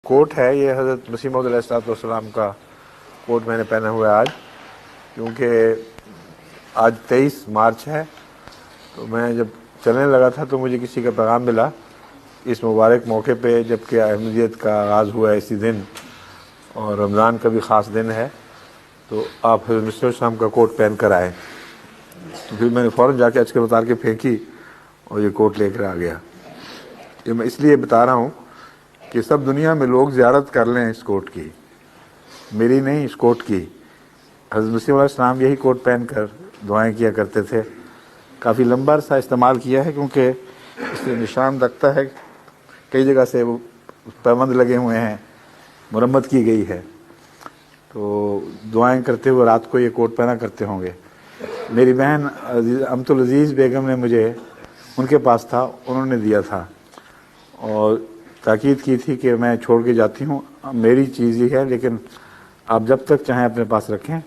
کوٹ ہے یہ حضرت مسیح موعود علیہ السلام کا کوٹ میں نے پہنا ہوا ہے آج، کیونکہ آج 23 مارچ ہے۔ تو میں جب چلنے لگا تھا تو مجھے کسی کا پیغام ملا اس مبارک موقع پہ، جب کہ احمدیت کا آغاز ہوا ہے اسی دن اور رمضان کا بھی خاص دن ہے، تو آپ حضرت مسیح السلام کا کوٹ پہن کر آئے۔ تو پھر میں نے فوراً جا کے اچکل اتار کے پھینکی اور یہ کوٹ لے کر آ گیا۔ یہ میں اس لیے بتا رہا ہوں کہ سب دنیا میں لوگ زیارت کر لیں اس کوٹ کی، میری نہیں، اس کوٹ کی۔ حضرت مسیح علیہ السلام یہی کوٹ پہن کر دعائیں کیا کرتے تھے۔ کافی لمبا عرصہ استعمال کیا ہے، کیونکہ اس سے نشان رکھتا ہے، کئی جگہ سے وہ پیوند لگے ہوئے ہیں، مرمت کی گئی ہے۔ تو دعائیں کرتے ہوئے رات کو یہ کوٹ پہنا کرتے ہوں گے۔ میری بہن امت العزیز بیگم نے مجھے ان کے پاس تھا، انہوں نے دیا تھا اور تاکید کی تھی کہ میں چھوڑ کے جاتی ہوں، میری چیز ہی ہے، لیکن آپ جب تک چاہیں اپنے پاس رکھیں۔